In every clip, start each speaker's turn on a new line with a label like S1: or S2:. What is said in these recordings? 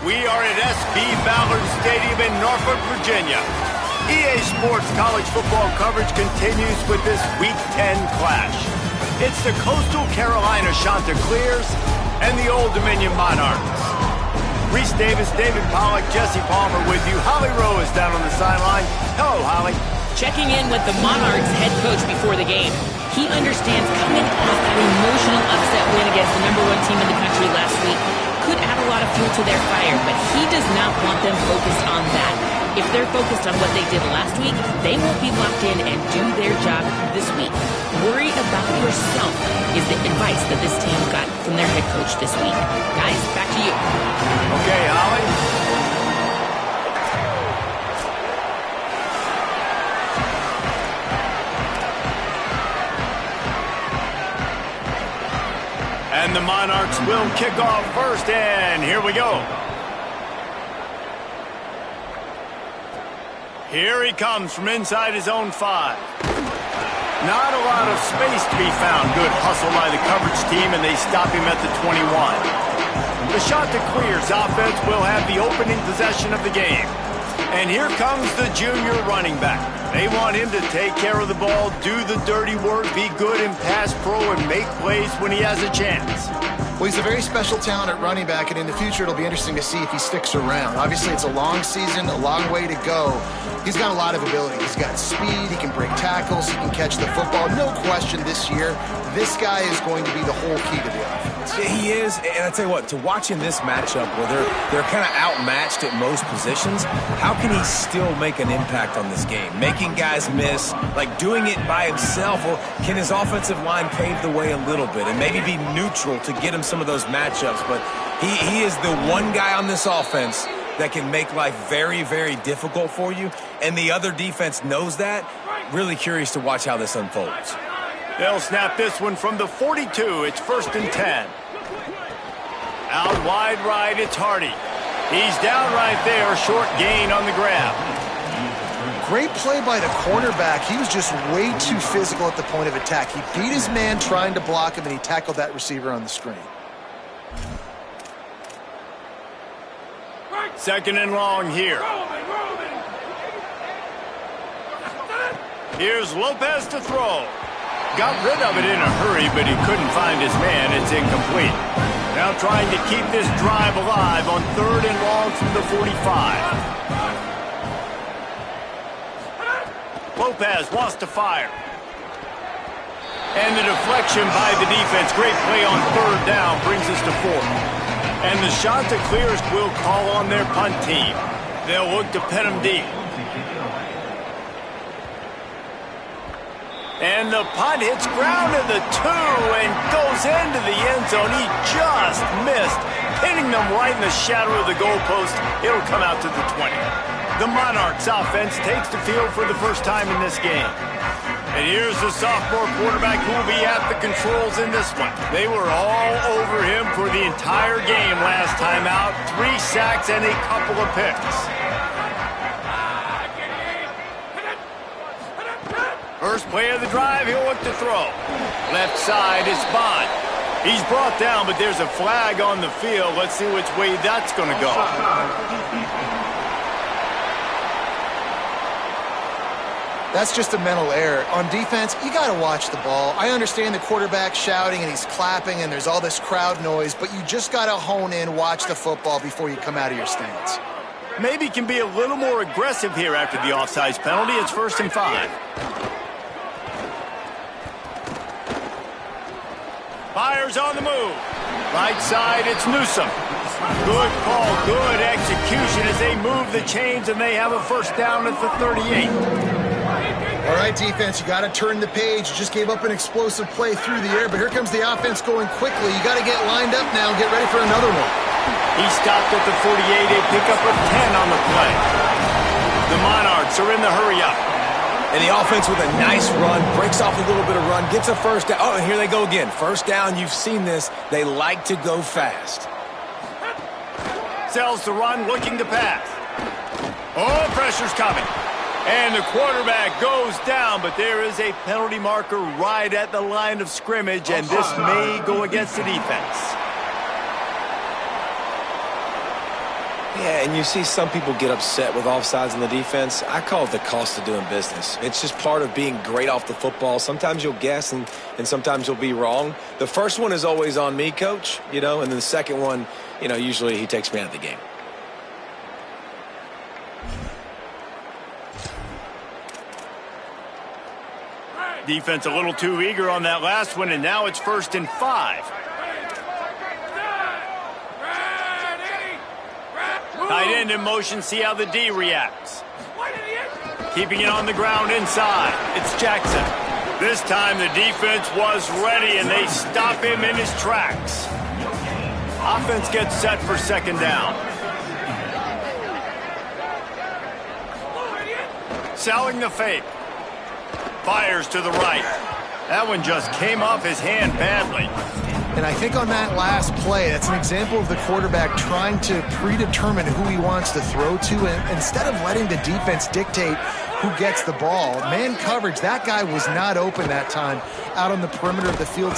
S1: We are at SB Ballard Stadium in Norfolk, Virginia. EA Sports college football coverage continues with this Week 10 clash. It's the Coastal Carolina Chanticleers and the Old Dominion Monarchs. Reese Davis, David Pollack, Jesse Palmer with you. Holly Rowe is down on the sideline. Hello, Holly.
S2: Checking in with the Monarchs head coach before the game. He understands coming off that emotional upset win against the #1 team in the country last week could add a lot of fuel to their fire, but he does not want them focused on that. If they're focused on what they did last week, they won't be locked in and do their job this week. Worry about yourself is the advice that this team got from their head coach this week. Guys, back to you.
S1: Okay, Holly. And the Monarchs will kick off first, and here we go. Here he comes from inside his own 5. Not a lot of space to be found. Good hustle by the coverage team, and they stop him at the 21. The Chanticleers offense will have the opening possession of the game. And here comes the junior running back. They want him to take care of the ball, do the dirty work, be good in pass pro, and make plays when he has a chance.
S3: Well, he's a very special talent at running back, and in the future it'll be interesting to see if he sticks around. Obviously, it's a long season, a long way to go. He's got a lot of ability. He's got speed, he can break tackles, he can catch the football. No question this year, this guy is going to be the whole key to the offense.
S4: He is, and I tell you what, to watch in this matchup where they're kind of outmatched at most positions, how can he still make an impact on this game? Making guys miss, like doing it by himself, or can his offensive line pave the way a little bit and maybe be neutral to get him some of those matchups? But he is the one guy on this offense that can make life very, very difficult for you, and the other defense knows that. Really curious to watch how this unfolds.
S1: They'll snap this one from the 42. It's 1st and 10. Out wide right, it's Hardy. He's down right there, short gain on the grab.
S3: Great play by the cornerback. He was just way too physical at the point of attack. He beat his man trying to block him, and he tackled that receiver on the screen.
S1: 2nd and long here. Here's Lopez to throw. Got rid of it in a hurry, but he couldn't find his man. It's incomplete. Now trying to keep this drive alive on 3rd and long from the 45. Lopez wants to fire. And the deflection by the defense. Great play on 3rd down brings us to 4th. And the Chanticleers will call on their punt team. They'll look to pin them deep. And the punt hits ground at the 2 and goes into the end zone. He just missed, hitting them right in the shadow of the goalpost. It'll come out to the 20. The Monarchs offense takes the field for the first time in this game. And here's the sophomore quarterback who will be at the controls in this one. They were all over him for the entire game last time out. 3 sacks and a couple of picks. First play of the drive, he'll look to throw. Left side is Bond. He's brought down, but there's a flag on the field. Let's see which way that's going to go.
S3: That's just a mental error. On defense, you got to watch the ball. I understand the quarterback shouting and he's clapping and there's all this crowd noise, but you just got to hone in, watch the football before you come out of your stance.
S1: Maybe can be a little more aggressive here after the offsides penalty. It's 1st and 5. Fires on the move. Right side, it's Newsom. Good call, good execution as they move the chains and they have a 1st down at the 38.
S3: All right, defense, you got to turn the page. You just gave up an explosive play through the air, but here comes the offense going quickly. You got to get lined up now and get ready for another one.
S1: He stopped at the 48. They pick up a 10 on the play. The Monarchs are in the hurry-up.
S4: And the offense with a nice run, breaks off a little bit of run, gets a 1st down. Oh, and here they go again. 1st down, you've seen this. They like to go fast.
S1: Sells the run, looking to pass. Oh, pressure's coming. And the quarterback goes down, but there is a penalty marker right at the line of scrimmage, and this may go against the defense.
S4: Yeah, and you see some people get upset with offsides in the defense. I call it the cost of doing business. It's just part of being great off the football. Sometimes you'll guess and sometimes you'll be wrong. The first one is always on me, Coach, and then the second one, usually he takes me out of the game.
S1: Defense a little too eager on that last one, and now it's 1st and 5. Tight end in motion, see how the D reacts. Keeping it on the ground inside. It's Jackson. This time the defense was ready, and they stop him in his tracks. Offense gets set for 2nd down. Selling the fake. Fires to the right. That one just came off his hand badly.
S3: And I think on that last play, that's an example of the quarterback trying to predetermine who he wants to throw to, and instead of letting the defense dictate who gets the ball. Man coverage, that guy was not open that time out on the perimeter of the field.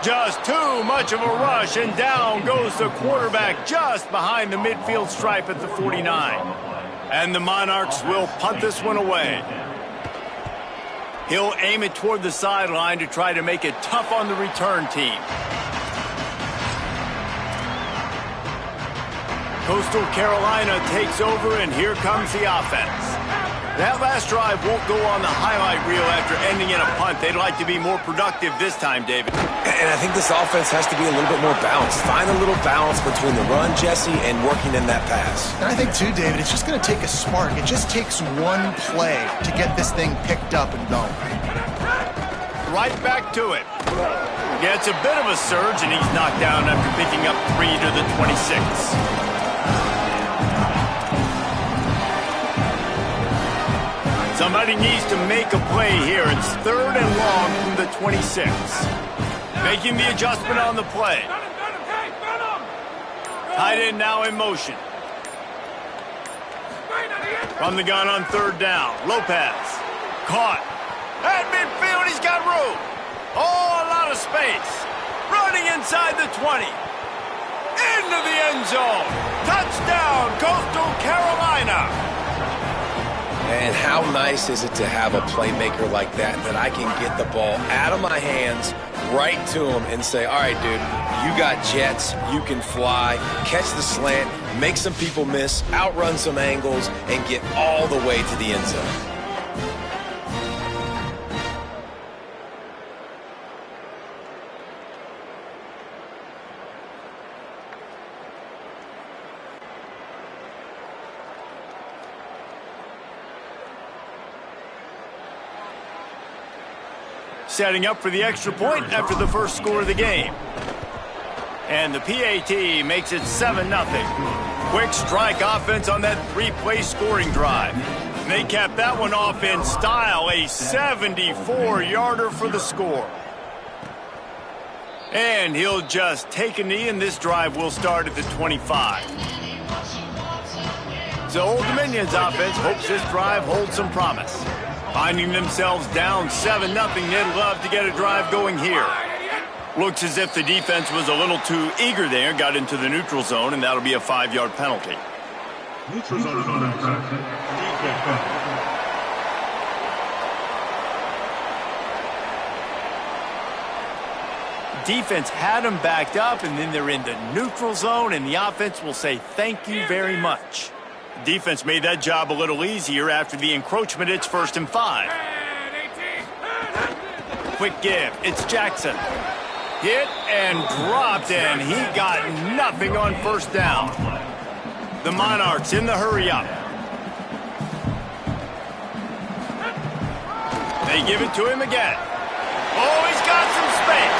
S1: Just too much of a rush, and down goes the quarterback just behind the midfield stripe at the 49. And the Monarchs will punt this one away. He'll aim it toward the sideline to try to make it tough on the return team. Coastal Carolina takes over, and here comes the offense. That last drive won't go on the highlight reel after ending in a punt. They'd like to be more productive this time, David.
S4: And I think this offense has to be a little bit more balanced. Find a little balance between the run, Jesse, and working in that pass.
S3: And I think, too, David, it's just going to take a spark. It just takes one play to get this thing picked up and going.
S1: Right back to it. Gets a bit of a surge, and he's knocked down after picking up 3 to the 26. Somebody needs to make a play here. It's 3rd and long from the 26. Making the adjustment on the play. Tight end now in motion. From the gun on 3rd down. Lopez. Caught. At midfield, he's got room. Oh, a lot of space. Running inside the 20. Into the end zone. Touchdown, Coastal Carolina.
S4: And how nice is it to have a playmaker like that I can get the ball out of my hands, right to him, and say, all right, dude, you got jets, you can fly, catch the slant, make some people miss, outrun some angles, and get all the way to the end zone.
S1: Setting up for the extra point after the first score of the game. And the PAT makes it 7-0. Quick strike offense on that 3-play scoring drive. They capped that one off in style, a 74-yarder for the score. And he'll just take a knee, and this drive will start at the 25. So Old Dominion's offense hopes this drive holds some promise. Finding themselves down 7-0, they'd love to get a drive going here. Looks as if the defense was a little too eager there, got into the neutral zone, and that'll be a 5-yard penalty. Neutral zone defense had them backed up, and then they're in the neutral zone, and the offense will say thank you very much. Defense made that job a little easier after the encroachment. It's 1st and 5. Quick give. It's Jackson. Hit and dropped, and he got nothing on 1st down. The Monarchs in the hurry up. They give it to him again. Oh, he's got some space.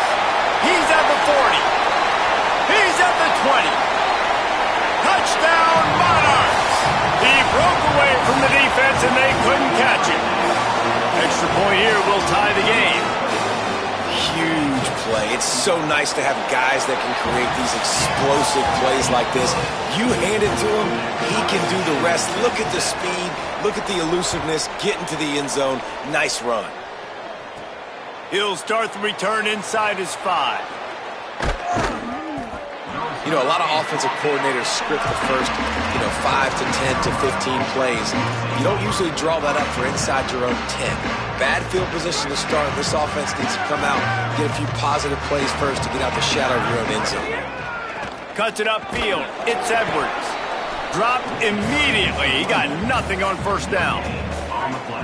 S1: He's at the 40. He's at the 20. Touchdown, Monarchs. He broke away from the defense, and they couldn't catch it. Extra point here will tie the game.
S4: Huge play. It's so nice to have guys that can create these explosive plays like this. You hand it to him, he can do the rest. Look at the speed. Look at the elusiveness. Get into the end zone. Nice run.
S1: He'll start the return inside his 5.
S4: A lot of offensive coordinators script the first, 5 to 10 to 15 plays. You don't usually draw that up for inside your own 10. Bad field position to start. This offense needs to come out, get a few positive plays first to get out the shadow of your own end zone.
S1: Cuts it upfield. It's Edwards. Dropped immediately. He got nothing on first down.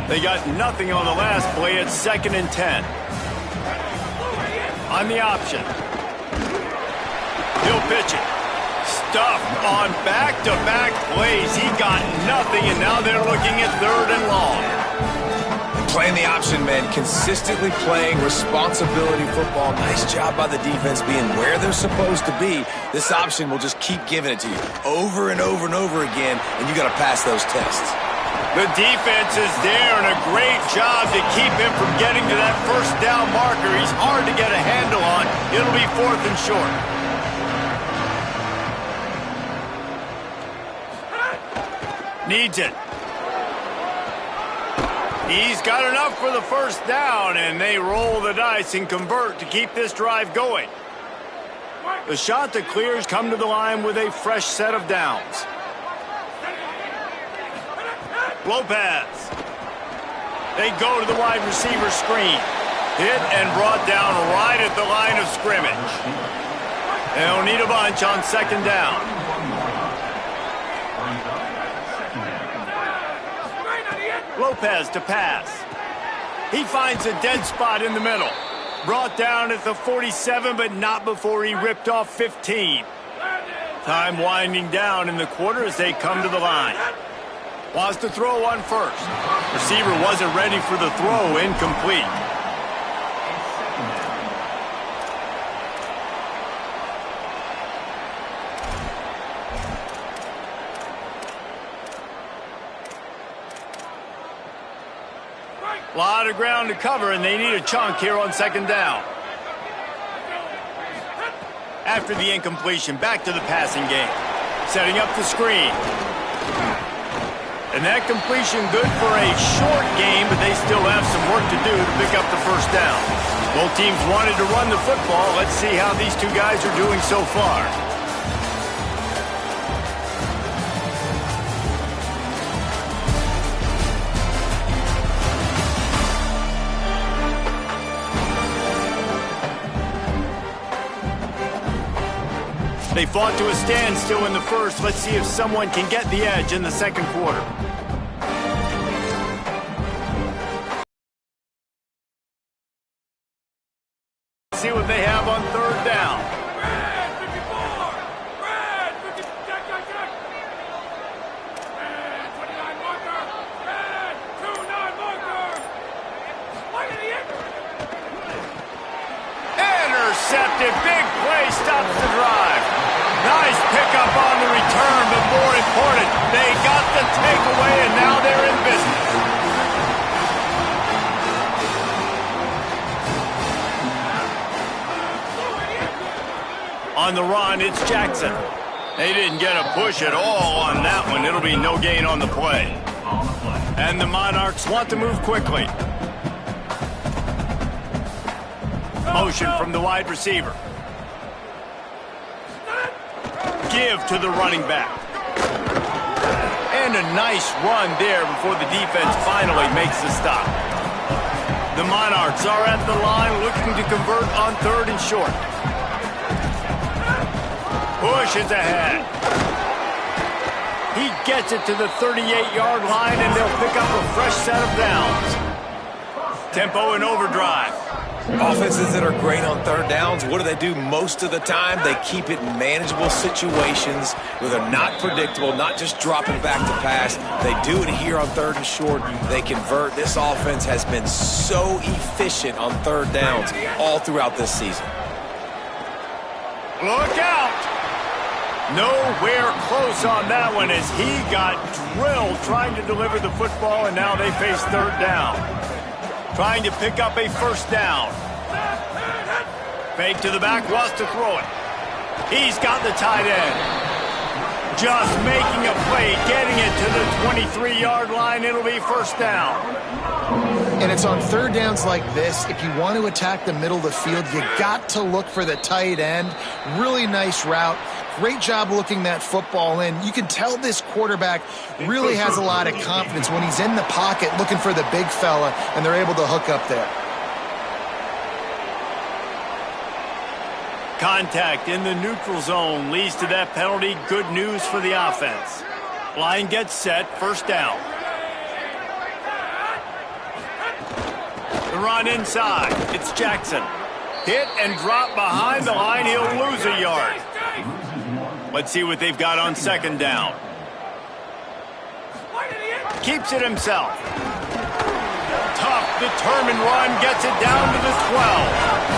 S1: They got nothing on the last play. It's 2nd and 10. On the option. He'll pitch it. Stuffed on back-to-back plays. He got nothing, and now they're looking at 3rd and long.
S4: Playing the option, man. Consistently playing responsibility football. Nice job by the defense being where they're supposed to be. This option will just keep giving it to you over and over and over again, and you got to pass those tests.
S1: The defense is there, and a great job to keep him from getting to that first down marker. He's hard to get a handle on. It'll be 4th and short. Needs it. He's got enough for the first down, and they roll the dice and convert to keep this drive going. The shot that clears come to the line with a fresh set of downs. Lopez. They go to the wide receiver screen. Hit and brought down right at the line of scrimmage. They'll need a bunch on 2nd down. Lopez to pass. He finds a dead spot in the middle. Brought down at the 47, but not before he ripped off 15. Time winding down in the quarter as they come to the line. Wants to throw on first. Receiver wasn't ready for the throw. Incomplete. A lot of ground to cover, and they need a chunk here on 2nd down. After the incompletion, back to the passing game. Setting up the screen. And that completion good for a short game, but they still have some work to do to pick up the first down. Both teams wanted to run the football. Let's see how these two guys are doing so far. They fought to a standstill in the first. Let's see if someone can get the edge in the 2nd quarter. See what they have on 3rd down.
S5: Red 54! Red 50! Check! Red 29 marker! Red 29 marker!
S1: Intercepted. Big play stops the drive. Nice pickup on the return, but more important, they got the takeaway, and now they're in business. On the run, it's Jackson. They didn't get a push at all on that one. It'll be no gain on the play. And the Monarchs want to move quickly. Motion from the wide receiver. Give to the running back. And a nice run there before the defense finally makes the stop. The Monarchs are at the line looking to convert on 3rd and short. Push is ahead. He gets it to the 38-yard line, and they'll pick up a fresh set of downs. Tempo and overdrive.
S4: Offenses that are great on 3rd downs, what do? Most of the time, they keep it in manageable situations where they're not predictable, not just dropping back to pass. They do it here on 3rd and short. They convert. This offense has been so efficient on 3rd downs all throughout this season.
S1: Look out! Nowhere close on that one as he got drilled trying to deliver the football, and now they face 3rd down. Trying to pick up a first down. Fake to the back, wants to throw it. He's got the tight end. Just making a play, getting it to the 23-yard line. It'll be first down.
S3: And it's on third downs like this. If you want to attack the middle of the field, you got to look for the tight end. Really nice route. Great job looking that football in. You can tell this quarterback really has a lot of confidence when he's in the pocket looking for the big fella, and they're able to hook up there.
S1: Contact in the neutral zone leads to that penalty. Good news for the offense. Line gets set, first down. The run inside. It's Jackson. Hit and drop behind the line. He'll lose a yard. Let's see what they've got on second down. Keeps it himself. Tough, determined run. Gets it down to the 12.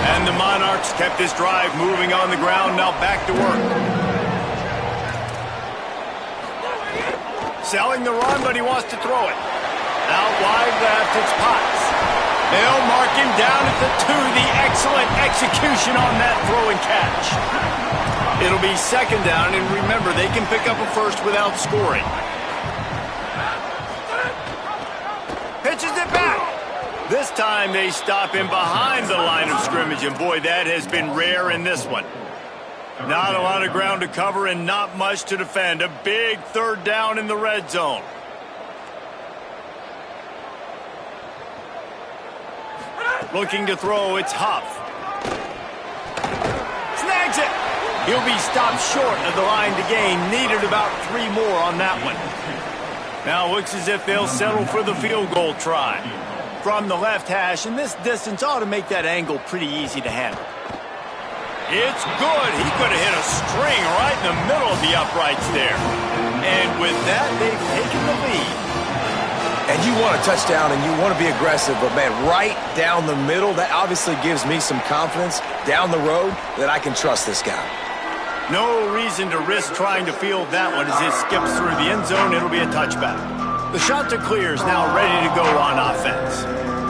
S1: And the Monarchs kept this drive moving on the ground. Now back to work. Selling the run, but he wants to throw it. Out wide left, it's Potts. They'll mark him down at the 2. The excellent execution on that throw and catch. It'll be second down, and remember, they can pick up a first without scoring. Pitches it back. This time they stop him behind the line of scrimmage, and boy, that has been rare in this one. Not a lot of ground to cover and not much to defend. A big third down in the red zone. Looking to throw, it's Huff. Snags it. He'll be stopped short of the line to gain. Needed about 3 more on that one. Now looks as if they'll settle for the field goal try. From the left hash, and this distance ought to make that angle pretty easy to handle. It's good. He could have hit a string right in the middle of the uprights there. And with that, they've taken the lead.
S4: And you want a touchdown and you want to be aggressive, but man, right down the middle, that obviously gives me some confidence down the road that I can trust this guy.
S1: No reason to risk trying to field that one as it skips through the end zone. It'll be a touchback. The shot to clear is now ready to go on offense.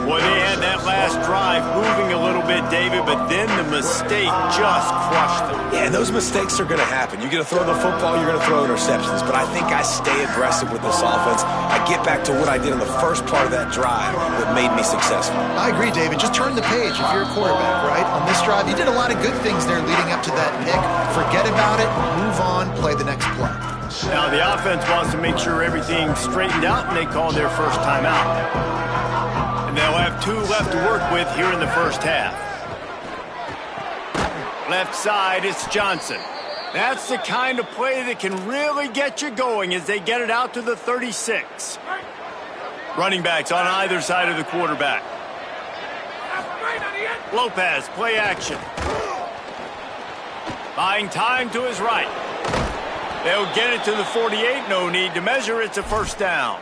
S1: Boy, they had that last drive moving a little bit, David, but then the mistake just crushed them.
S4: Yeah, and those mistakes are going to happen. You're going to throw the football, you're going to throw interceptions, but I think I stay aggressive with this offense. I get back to what I did in the first part of that drive that made me successful.
S3: I agree, David. Just turn the page if you're a quarterback, right? On this drive, you did a lot of good things there leading up to that pick. Forget about it, move on, play the next play.
S1: Now the offense wants to make sure everything's straightened out, and they call their first timeout. And they'll have 2 left to work with here in the first half. Left side, it's Johnson. That's the kind of play that can really get you going as they get it out to the 36. Running backs on either side of the quarterback. Lopez, play action. Buying time to his right. They'll get it to the 48. No need to measure. It's a first down.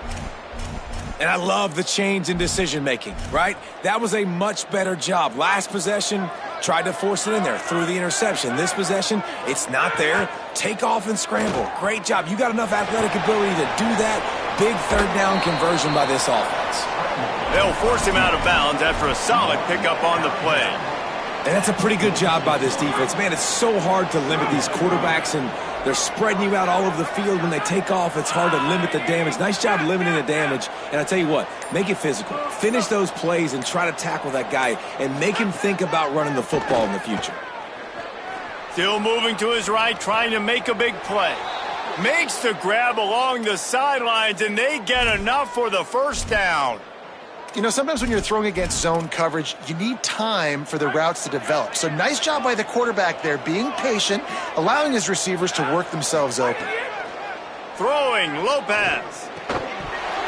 S4: And I love the change in decision-making, right? That was a much better job. Last possession, tried to force it in there, threw the interception. This possession, it's not there. Take off and scramble. Great job. You got enough athletic ability to do that. Big third down conversion by this offense.
S1: They'll force him out of bounds after a solid pickup on the play.
S4: And that's a pretty good job by this defense. Man, it's so hard to limit these quarterbacks, and they're spreading you out all over the field. When they take off, it's hard to limit the damage. Nice job limiting the damage. And I tell you what, make it physical. Finish those plays and try to tackle that guy and make him think about running the football in the future.
S1: Still moving to his right, trying to make a big play. Makes the grab along the sidelines, and they get enough for the first down.
S3: You know, sometimes when you're throwing against zone coverage, you need time for the routes to develop. So nice job by the quarterback there, being patient, allowing his receivers to work themselves open.
S1: Throwing, Lopez.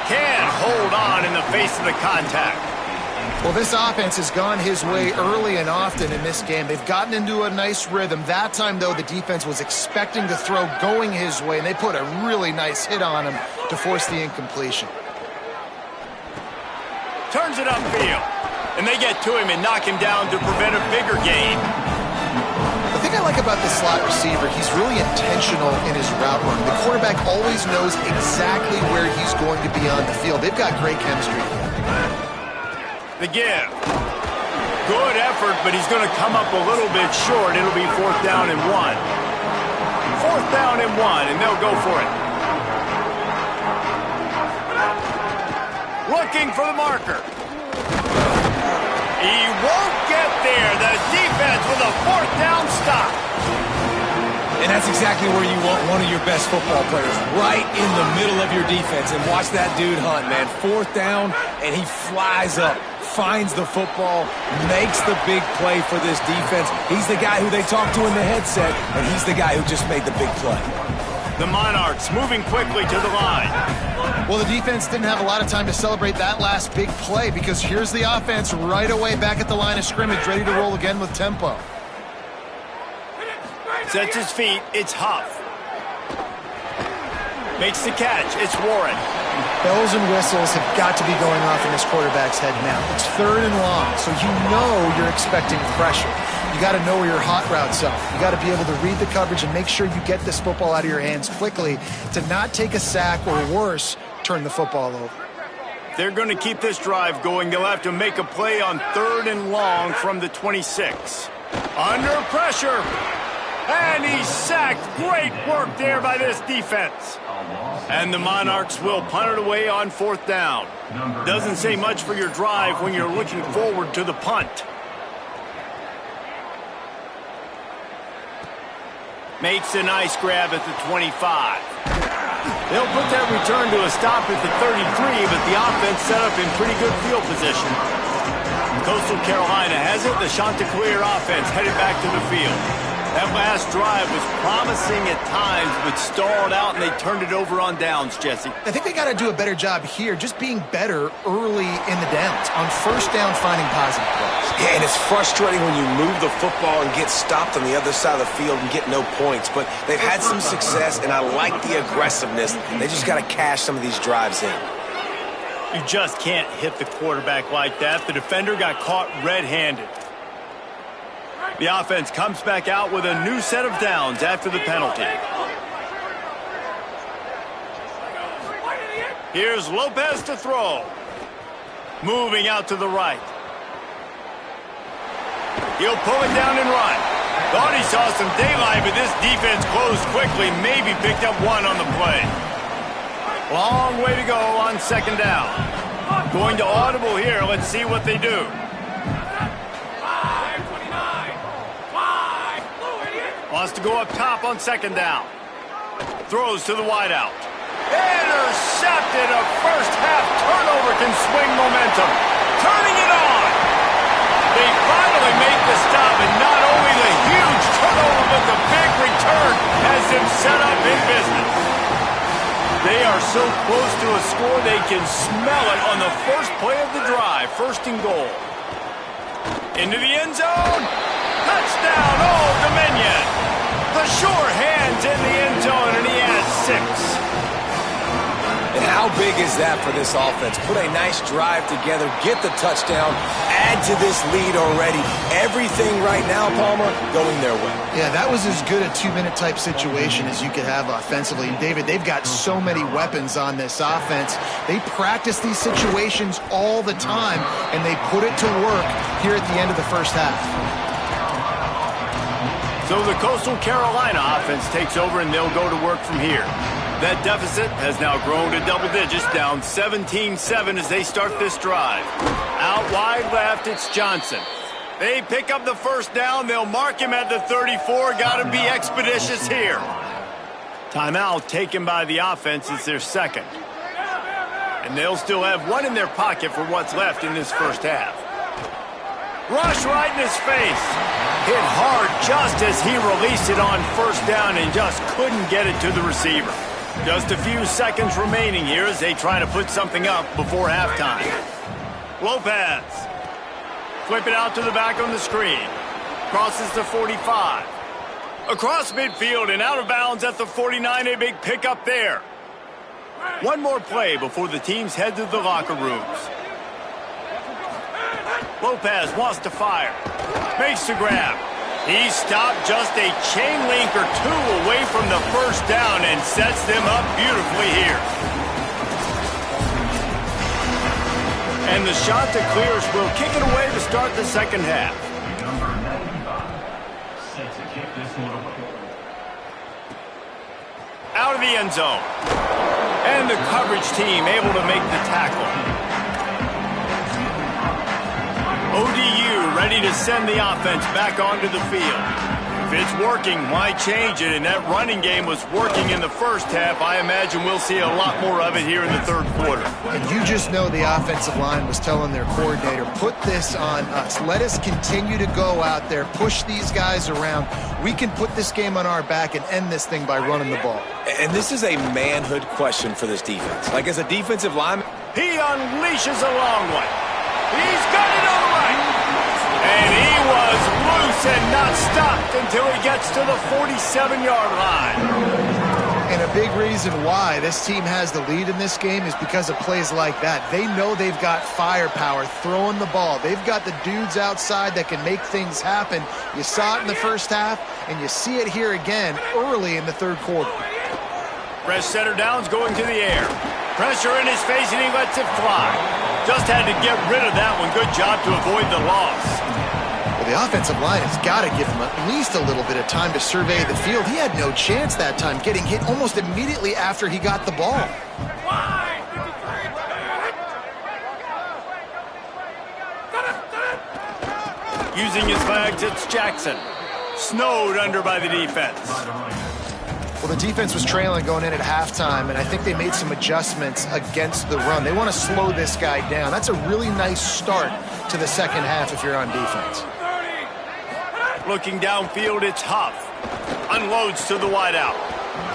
S1: Can't hold on in the face of the contact.
S3: Well, this offense has gone his way early and often in this game. They've gotten into a nice rhythm. That time, though, the defense was expecting the throw going his way, and they put a really nice hit on him to force the incompletion.
S1: Turns it upfield, and they get to him and knock him down to prevent a bigger gain.
S3: The thing I like about this slot receiver, he's really intentional in his route run. The quarterback always knows exactly where he's going to be on the field. They've got great chemistry.
S1: The give. Good effort, but he's going to come up a little bit short. It'll be 4th down and 1. 4th down and 1, and they'll go for it. Looking for the marker. He won't get there. The defense with a 4th down stop.
S4: And that's exactly where you want one of your best football players, right in the middle of your defense. And watch that dude hunt, man. 4th down, and he flies up, finds the football, makes the big play for this defense. He's the guy who they talk to in the headset, and he's the guy who just made the big play.
S1: The Monarchs moving quickly to the line.
S3: Well, the defense didn't have a lot of time to celebrate that last big play because here's the offense right away back at the line of scrimmage, ready to roll again with tempo.
S1: Sets his feet. It's Huff. Makes the catch. It's Warren.
S3: Bells and whistles have got to be going off in this quarterback's head now. It's 3rd and long, so you know you're expecting pressure. You got to know where your hot routes are. You got to be able to read the coverage and make sure you get this football out of your hands quickly to not take a sack or worse, turn the football over.
S1: They're going to keep this drive going. They'll have to make a play on 3rd and long from the 26. Under pressure. And he's sacked. Great work there by this defense. And the Monarchs will punt it away on 4th down. Doesn't say much for your drive when you're looking forward to the punt. Makes a nice grab at the 25. They'll put that return to a stop at the 33, but the offense set up in pretty good field position. Coastal Carolina has it. The Chanticleer offense headed back to the field. That last drive was promising at times, but stalled out, and they turned it over on downs, Jesse.
S3: I think they got to do a better job here, just being better early in the downs. On 1st down, finding positive plays.
S4: Yeah, and it's frustrating when you move the football and get stopped on the other side of the field and get no points. But they've had some success, and I like the aggressiveness. They just got to cash some of these drives in.
S1: You just can't hit the quarterback like that. The defender got caught red-handed. The offense comes back out with a new set of downs after the penalty. Here's Lopez to throw. Moving out to the right. He'll pull it down and run. Thought he saw some daylight, but this defense closed quickly. Maybe picked up 1 on the play. Long way to go on 2nd down. Going to audible here. Let's see what they do. Wants to go up top on 2nd down. Throws to the wideout. Intercepted. A first-half turnover can swing momentum. Turning it on. They finally make the stop, and not only the huge turnover, but the big return has them set up in business. They are so close to a score, they can smell it on the first play of the drive. 1st and goal. Into the end zone. Touchdown, Old Dominion. The sure hands in the end zone, and he has 6.
S4: And how big is that for this offense? Put a nice drive together, get the touchdown, add to this lead already. Everything right now, Palmer, going their way.
S3: Yeah, that was as good a 2-minute type situation as you could have offensively. And David, they've got so many weapons on this offense. They practice these situations all the time, and they put it to work here at the end of the first half.
S1: So the Coastal Carolina offense takes over, and they'll go to work from here. That deficit has now grown to double digits, down 17-7 as they start this drive. Out wide left, it's Johnson. They pick up the 1st down. They'll mark him at the 34. Got to be expeditious here. Timeout taken by the offense. It's their 2nd. And they'll still have 1 in their pocket for what's left in this first half. Rush right in his face. Hit hard just as he released it on 1st down and just couldn't get it to the receiver. Just a few seconds remaining here as they try to put something up before halftime. Lopez. Flip it out to the back on the screen. Crosses the 45. Across midfield and out of bounds at the 49. A big pickup there. 1 more play before the teams head to the locker rooms. Lopez wants to fire. Makes the grab. He stopped just a chain link or 2 away from the 1st down and sets them up beautifully here. And the Chanticleers will kick it away to start the 2nd half. out of the end zone. And the coverage team able to make the tackle. ODU ready to send the offense back onto the field. If it's working, why change it? And that running game was working in the first half. I imagine we'll see a lot more of it here in the third quarter.
S3: And you just know the offensive line was telling their coordinator, put this on us. Let us continue to go out there, push these guys around. We can put this game on our back and end this thing by running the ball.
S4: And this is a manhood question for this defense. Like, as a defensive lineman,
S1: he unleashes a long one. He's got it on the right. And he was loose and not stopped until he gets to the 47-yard line.
S3: And a big reason why this team has the lead in this game is because of plays like that. They know they've got firepower throwing the ball. They've got the dudes outside that can make things happen. You saw it in the first half, and you see it here again early in the third quarter.
S1: Fresh center downs going to the air. Pressure in his face, and he lets it fly. Just had to get rid of that one. Good job to avoid the loss.
S3: Well, the offensive line has got to give him at least a little bit of time to survey the field. He had no chance that time, getting hit almost immediately after he got the ball.
S1: Using his legs, it's Jackson. Snowed under by the defense.
S3: Well, the defense was trailing going in at halftime, and I think they made some adjustments against the run. They want to slow this guy down. That's a really nice start to the second half if you're on defense.
S1: Looking downfield, it's Huff. Unloads to the wideout.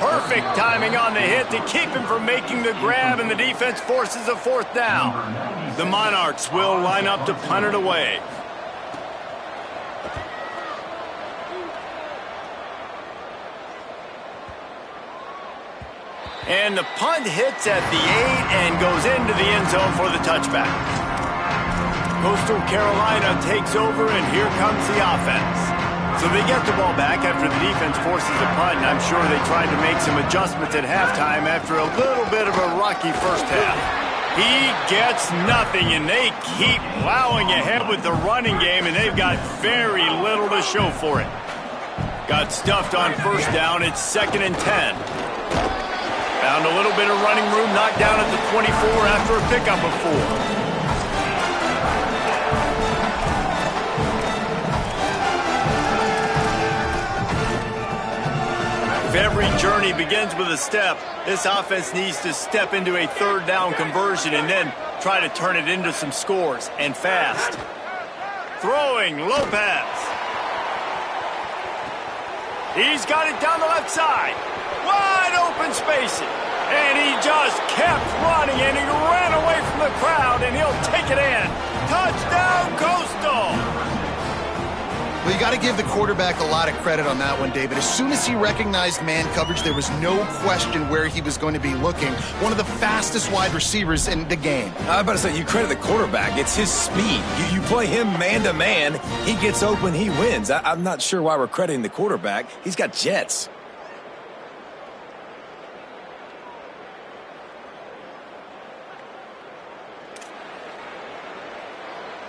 S1: Perfect timing on the hit to keep him from making the grab, and the defense forces a fourth down. The Monarchs will line up to punt it away. And the punt hits at the 8 and goes into the end zone for the touchback. Coastal Carolina takes over, and here comes the offense. So they get the ball back after the defense forces a punt, and I'm sure they tried to make some adjustments at halftime after a little bit of a rocky first half. He gets nothing, and they keep plowing ahead with the running game, and they've got very little to show for it. Got stuffed on first down. It's 2nd and 10. Found a little bit of running room, knocked down at the 24 after a pickup of 4. If every journey begins with a step, this offense needs to step into a third down conversion and then try to turn it into some scores, and fast. Throwing, Lopez. He's got it down the left side. Wide open spacing. And he just kept running, and he ran away from the crowd, and he'll take it in. Touchdown, Coastal!
S3: Well, you got to give the quarterback a lot of credit on that one, David. As soon as he recognized man coverage, there was no question where he was going to be looking. One of the fastest wide receivers in the game.
S4: I was about to say, you credit the quarterback. It's his speed. You play him man-to-man, he gets open, he wins. I'm not sure why we're crediting the quarterback. He's got jets.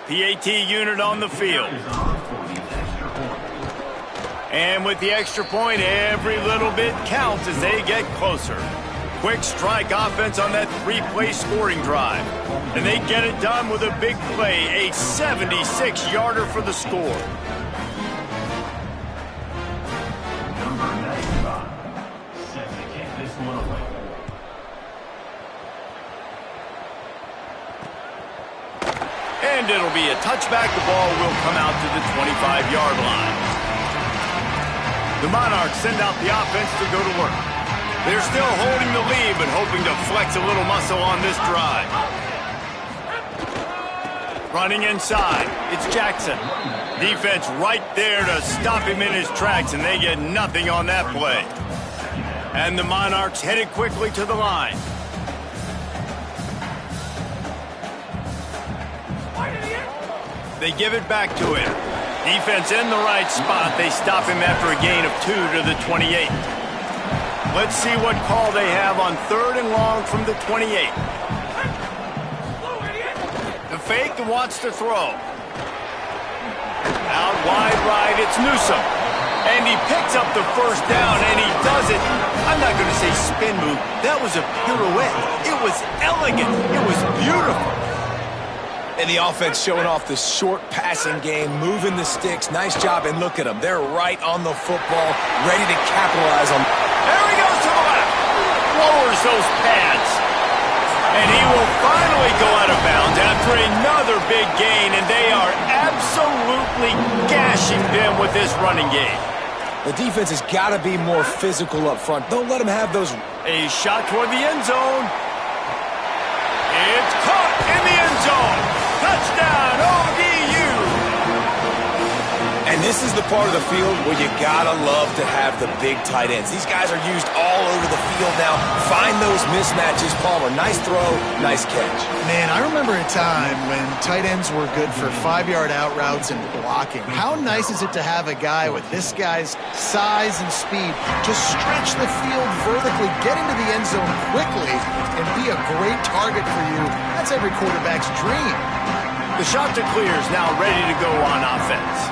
S1: PAT unit on the field. And with the extra point, every little bit counts as they get closer. Quick strike offense on that 3-play scoring drive. And they get it done with a big play, a 76-yarder for the score. And it'll be a touchback. The ball will come out to the 25-yard line. The Monarchs send out the offense to go to work. They're still holding the lead, but hoping to flex a little muscle on this drive. Running inside, it's Jackson. Defense right there to stop him in his tracks, and they get nothing on that play. And the Monarchs headed quickly to the line. They give it back to him. Defense in the right spot. They stop him after a gain of 2 to the 28. Let's see what call they have on 3rd and long from the 28. The fake wants to throw. Out wide right, it's Newsom. And he picks up the first down, and he does it I'm not going to say spin move. That was a pirouette. It was elegant. It was beautiful.
S4: And the offense showing off the short passing game, moving the sticks. Nice job, and look at them. They're right on the football, ready to capitalize on.
S1: There he goes to the left. Lowers those pads. And he will finally go out of bounds after another big gain, and they are absolutely gashing them with this running game.
S4: The defense has got to be more physical up front. Don't let them have those.
S1: A shot toward the end zone. It's caught in the end zone. Touchdown, ODU.
S4: And this is the part of the field where you gotta love to have the big tight ends. These guys are used all over the field now. Find those mismatches, Palmer. Nice throw, nice catch.
S3: Man, I remember a time when tight ends were good for 5-yard out routes and blocking. How nice is it to have a guy with this guy's size and speed just stretch the field vertically, get into the end zone quickly, and be a great target for you? That's every quarterback's dream.
S1: The shot to clear is now ready to go on offense.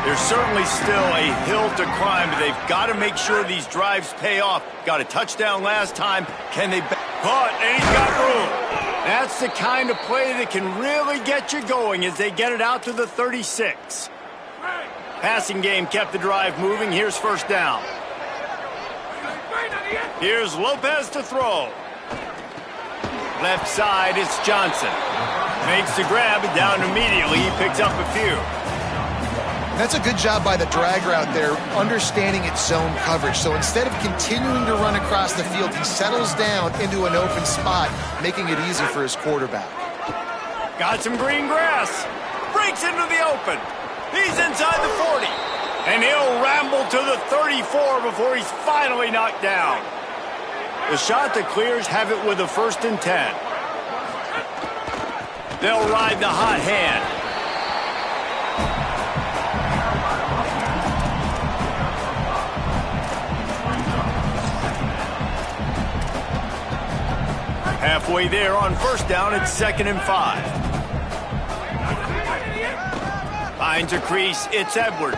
S1: There's certainly still a hill to climb, but they've got to make sure these drives pay off. Got a touchdown last time. Can they caught, and he's got room. That's the kind of play that can really get you going as they get it out to the 36. Passing game kept the drive moving. Here's first down. Here's Lopez to throw. Left side, it's Johnson. Makes the grab, and down immediately. He picks up a few.
S3: That's a good job by the drag route there, understanding its zone coverage. So instead of continuing to run across the field, he settles down into an open spot, making it easy for his quarterback.
S1: Got some green grass. Breaks into the open. He's inside the 40. And he'll ramble to the 34 before he's finally knocked down. The shot that clears have it with a 1st and 10. They'll ride the hot hand. Halfway there on first down, it's 2nd and 5. Finds a crease, it's Edwards.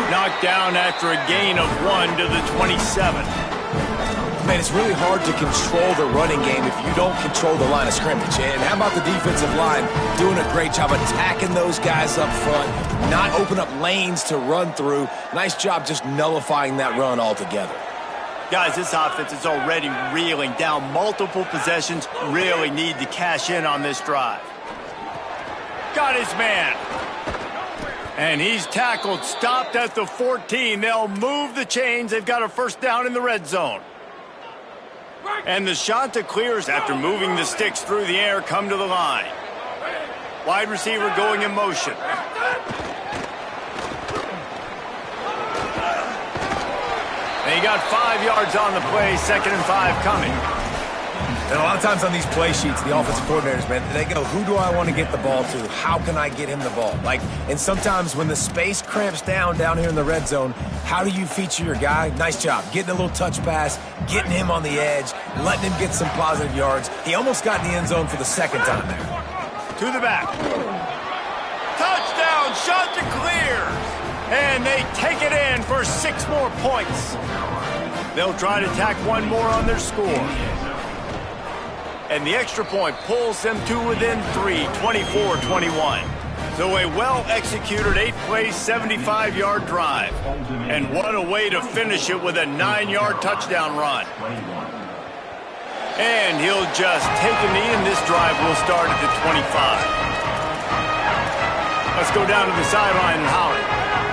S1: Knocked down after a gain of 1 to the 27.
S4: Man, it's really hard to control the running game if you don't control the line of scrimmage. And how about the defensive line doing a great job attacking those guys up front, not open up lanes to run through. Nice job just nullifying that run altogether.
S1: Guys, this offense is already reeling down multiple possessions. Really need to cash in on this drive. Got his man. And he's tackled, stopped at the 14. They'll move the chains. They've got a first down in the red zone. And the shot that clears after moving the sticks through the air come to the line. Wide receiver going in motion. And he got 5 yards on the play, 2nd and 5 coming.
S4: And a lot of times on these play sheets, the offensive coordinators, man, they go, who do I want to get the ball to? How can I get him the ball? And sometimes when the space cramps down here in the red zone, how do you feature your guy? Nice job. Getting a little touch pass, getting him on the edge, letting him get some positive yards. He almost got in the end zone for the 2nd time there.
S1: To the back. Touchdown, shot to clear. And they take it in for 6 more points. They'll try to tack 1 more on their score. And the extra point pulls them to within 3, 24-21. So a well-executed 8-play, 75-yard drive. And what a way to finish it with a 9-yard touchdown run. And he'll just take a knee, and this drive will start at the 25. Let's go down to the sideline and holler.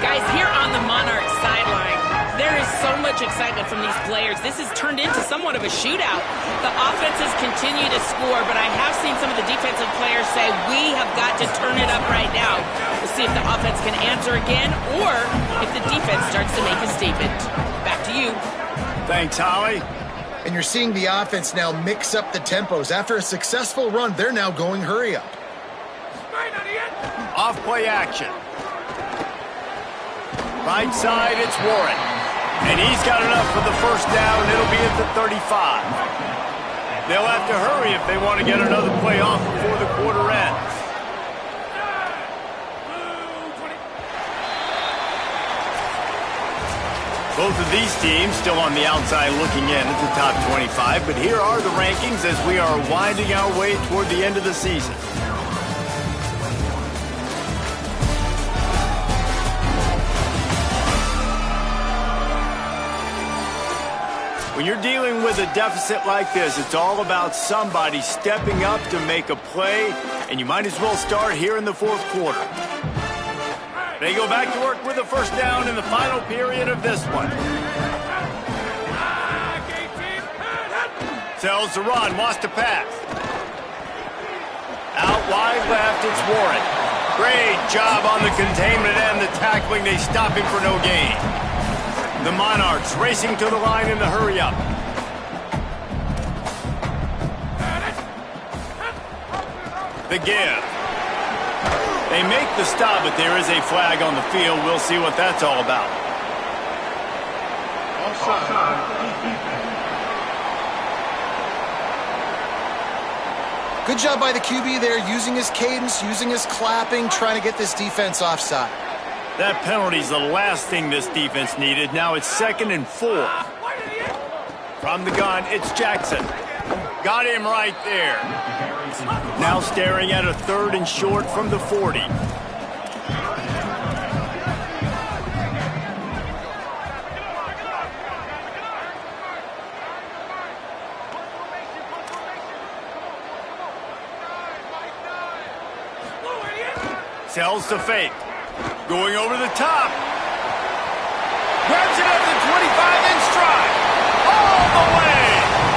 S2: Guys, here on the Monarchs sideline, there is so much excitement from these players. This has turned into somewhat of a shootout. The offenses continue to score, but I have seen some of the defensive players say, we have got to turn it up right now. We'll see if the offense can answer again or if the defense starts to make a statement. Back to you.
S1: Thanks, Holly.
S3: And you're seeing the offense now mix up the tempos. After a successful run, they're now going hurry up.
S1: Off play action. Right side, it's Warren. And he's got enough for the first down, and it'll be at the 35. They'll have to hurry if they want to get another play off before the quarter ends. Both of these teams still on the outside looking in at the top 25, but here are the rankings as we are winding our way toward the end of the season. When you're dealing with a deficit like this, it's all about somebody stepping up to make a play, and you might as well start here in the fourth quarter. They go back to work with a first down in the final period of this one. Tells to run, wants to pass. Out wide left, it's Warren. Great job on the containment and the tackling. They stop him for no gain. The Monarchs racing to the line in the hurry-up. The give. They make the stop, but there is a flag on the field. We'll see what that's all about.
S3: Good job by the QB there, using his cadence, using his clapping, trying to get this defense offside.
S1: That penalty's the last thing this defense needed. Now it's 2nd and 4. From the gun, it's Jackson. Got him right there. Now staring at a 3rd and short from the 40. Sells to fake. Going over the top. Grabs it at the 25 in stride. All the way.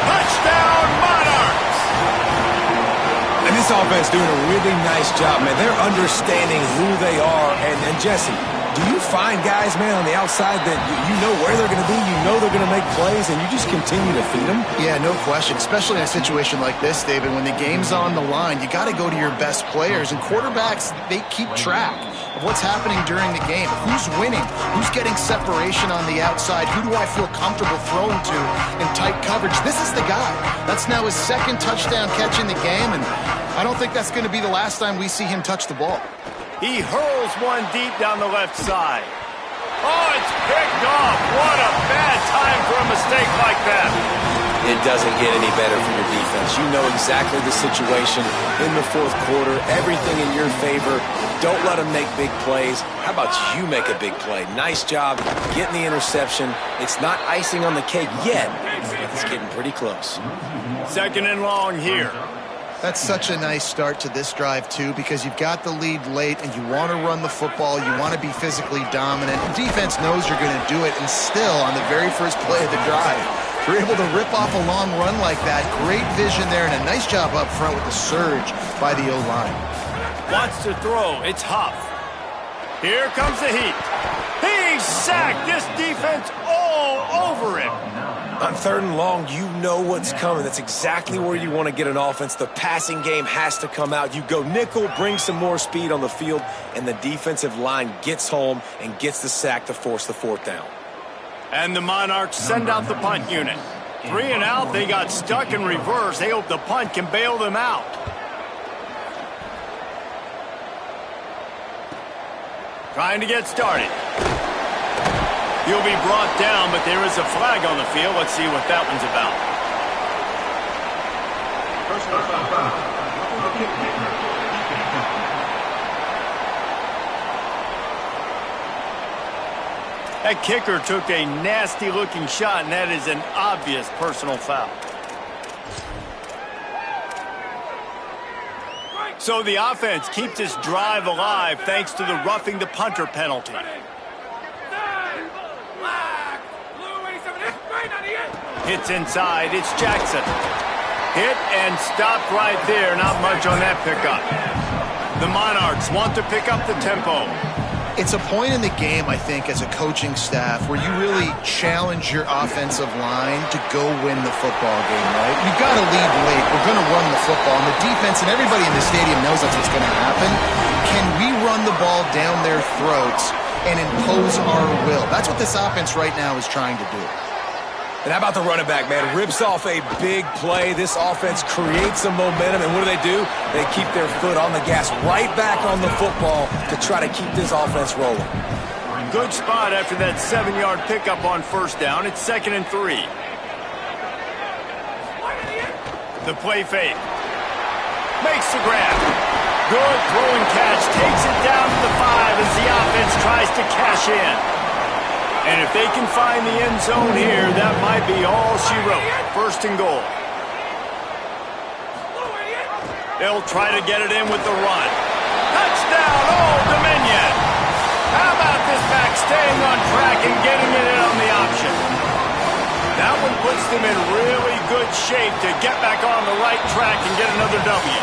S1: Touchdown, Monarchs.
S4: And this offense doing a really nice job, man. They're understanding who they are. And Jesse, do you find guys, man, on the outside that you know where they're going to be, you know they're going to make plays, and you just continue to feed them?
S3: Yeah, no question, especially in a situation like this, David. When the game's on the line, you got to go to your best players, and quarterbacks, they keep track of what's happening during the game. Who's winning? Who's getting separation on the outside? Who do I feel comfortable throwing to in tight coverage? This is the guy. That's now his 2nd touchdown catch in the game, and I don't think that's going to be the last time we see him touch the ball.
S1: He hurls one deep down the left side. Oh, it's picked off. What a bad time for a mistake like that.
S4: It doesn't get any better for your defense. You know exactly the situation in the fourth quarter. Everything in your favor. Don't let them make big plays. How about you make a big play? Nice job getting the interception. It's not icing on the cake yet, but it's getting pretty close.
S1: 2nd and long here.
S3: That's such a nice start to this drive, too, because you've got the lead late and you want to run the football. You want to be physically dominant. The defense knows you're going to do it, and still, on the very first play of the drive, you're able to rip off a long run like that. Great vision there, and a nice job up front with the surge by the O-line.
S1: Wants to throw. It's Huff. Here comes the heat. He's sacked. This defense all over him.
S4: On 3rd and long, you know what's coming. That's exactly where you want to get an offense. The passing game has to come out. You go nickel, bring some more speed on the field, and the defensive line gets home and gets the sack to force the 4th down.
S1: And the Monarchs send out the punt unit. 3 and out, they got stuck in reverse. They hope the punt can bail them out. Trying to get started. He'll be brought down, but there is a flag on the field. Let's see what that one's about. That kicker took a nasty-looking shot, and that is an obvious personal foul. So the offense keeps this drive alive thanks to the roughing the punter penalty. Hits inside, it's Jackson. Hit and stopped right there, not much on that pickup. The Monarchs want to pick up the tempo.
S3: It's a point in the game, I think, as a coaching staff where you really challenge your offensive line to go win the football game, right? You've got to lead late. We're going to run the football. And the defense and everybody in the stadium knows that's what's going to happen. Can we run the ball down their throats and impose our will? That's what this offense right now is trying to do.
S4: And how about the running back, man? Rips off a big play. This offense creates some momentum, and what do? They keep their foot on the gas, right back on the football to try to keep this offense rolling.
S1: good spot after that 7-yard pickup on first down. It's 2nd and 3. The play fake. Makes the grab. Good throw and catch. Takes it down to the 5 as the offense tries to cash in. And if they can find the end zone here, that might be all she wrote. 1st and goal. They'll try to get it in with the run. Touchdown, Old Dominion. How about this back staying on track and getting it in on the option? That one puts them in really good shape to get back on the right track and get another W.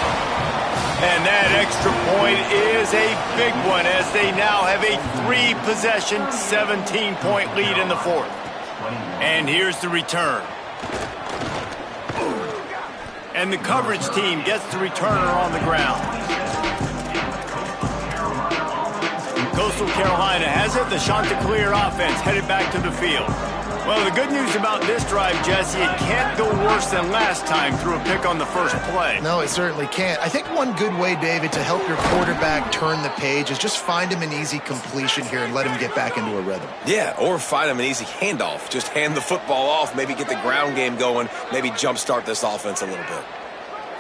S1: And that extra point is a big one as they now have a 3-possession, 17-point lead in the 4th. And here's the return. And the coverage team gets the returner on the ground. Coastal Carolina has it. The Chanticleer offense headed back to the field. Well, the good news about this drive, Jesse, it can't go worse than last time through a pick on the first play.
S3: No, it certainly can't. I think one good way, David, to help your quarterback turn the page is just find him an easy completion here and let him get back into a rhythm.
S4: Yeah, or find him an easy handoff. Just hand the football off, maybe get the ground game going, maybe jumpstart this offense a little bit.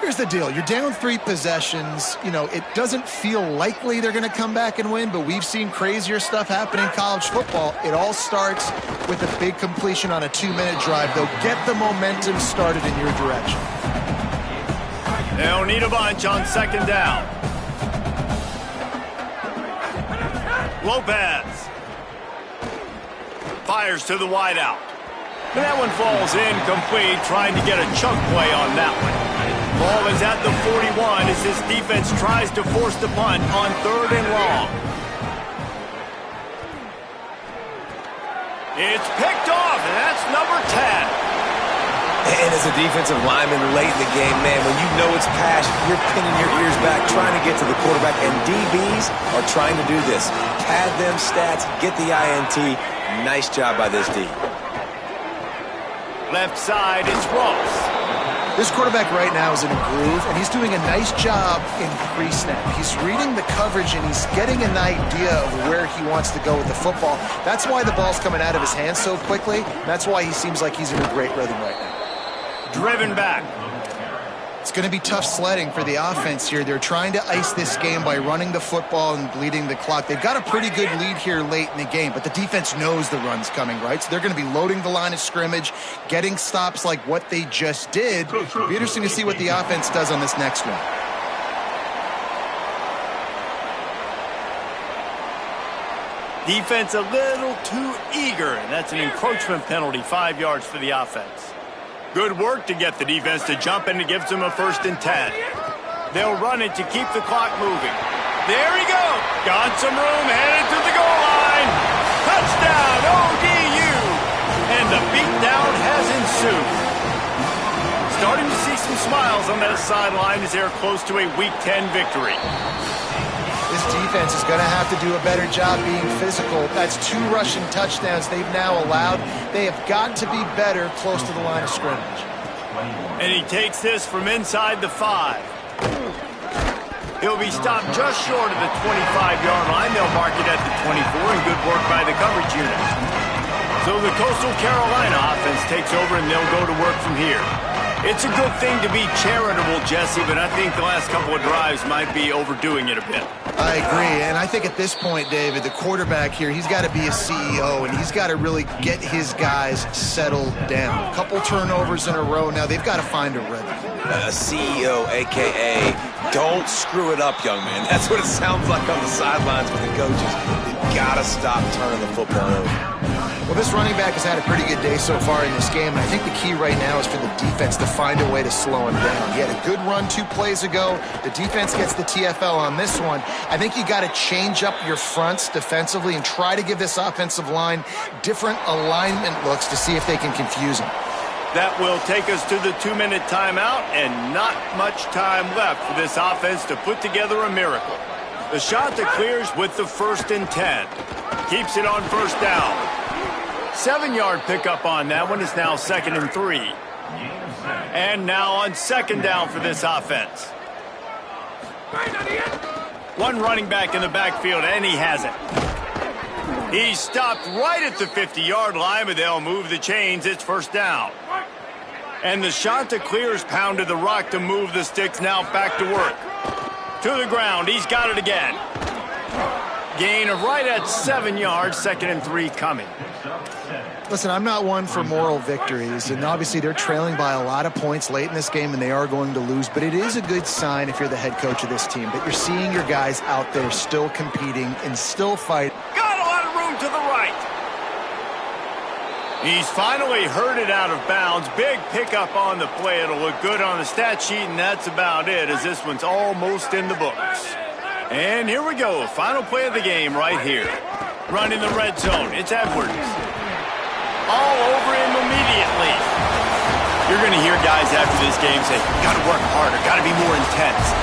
S3: Here's the deal. You're down 3 possessions. You know, it doesn't feel likely they're going to come back and win, but we've seen crazier stuff happen in college football. It all starts with a big completion on a 2-minute drive. They'll get the momentum started in your direction.
S1: They'll need a bunch on 2nd down. Lopez fires to the wideout. And that one falls incomplete, trying to get a chunk play on that one. Ball is at the 41 as this defense tries to force the punt on 3rd and long. It's picked off, and that's number 10.
S4: And as a defensive lineman late in the game, man, when you know it's pass, you're pinning your ears back, trying to get to the quarterback, and DBs are trying to do this. Pad them stats, get the INT. Nice job by this D.
S1: Left side, it's Ross.
S3: This quarterback right now is in a groove, and he's doing a nice job in pre-snap. He's reading the coverage, and he's getting an idea of where he wants to go with the football. That's why the ball's coming out of his hands so quickly. That's why he seems like he's in a great rhythm right now.
S1: Driven back.
S3: It's going to be tough sledding for the offense here. They're trying to ice this game by running the football and bleeding the clock. They've got a pretty good lead here late in the game, but the defense knows the run's coming, right? So they're going to be loading the line of scrimmage, getting stops like what they just did. It'll be interesting to see what the offense does on this next one.
S1: Defense a little too eager, and that's an encroachment penalty, 5 yards for the offense. Good work to get the defense to jump, and it gives them a 1st and 10. They'll run it to keep the clock moving. There he goes. Got some room, headed to the goal line. Touchdown, ODU. And the beatdown has ensued. Starting to see some smiles on that sideline as they're close to a Week 10 victory.
S3: This defense is going to have to do a better job being physical. That's 2 rushing touchdowns they've now allowed. They have got to be better close to the line of scrimmage.
S1: And he takes this from inside the 5. He'll be stopped just short of the 25-yard line. They'll mark it at the 24, and good work by the coverage unit. So the Coastal Carolina offense takes over, and they'll go to work from here. It's a good thing to be charitable, Jesse, but I think the last couple of drives might be overdoing it a bit.
S3: I agree, and I think at this point, David, the quarterback here, he's got to be a CEO, and he's got to really get his guys settled down. A couple turnovers in a row now. They've got to find a rhythm.
S4: A CEO, a.k.a. don't screw it up, young man. That's what it sounds like on the sidelines with the coaches. You've got to stop turning the football over.
S3: Well, this running back has had a pretty good day so far in this game, and I think the key right now is for the defense to find a way to slow him down. He had a good run 2 plays ago. The defense gets the TFL on this one. I think you got to change up your fronts defensively and try to give this offensive line different alignment looks to see if they can confuse him.
S1: That will take us to the 2-minute timeout, and not much time left for this offense to put together a miracle. The Chanticleers with the 1st and 10. Keeps it on 1st down. 7-yard pickup on that one is now 2nd and 3. And now on 2nd down for this offense. One running back in the backfield, and he has it. He stopped right at the 50-yard line, but they'll move the chains. It's first down. And the shot to clear is pounded the rock to move the sticks. Now back to work. To the ground. He's got it again. Gain of right at 7 yards. 2nd and 3 coming.
S3: Listen, I'm not one for moral victories, and obviously they're trailing by a lot of points late in this game, and they are going to lose, but it is a good sign if you're the head coach of this team, that you're seeing your guys out there still competing and still fighting.
S1: Got a lot of room to the right. He's finally herded out of bounds. Big pickup on the play. It'll look good on the stat sheet, and that's about it, as this one's almost in the books. And here we go. Final play of the game right here. Running the red zone. It's Edwards. All over him immediately. You're going to hear guys after this game say, got to work harder, got to be more intense.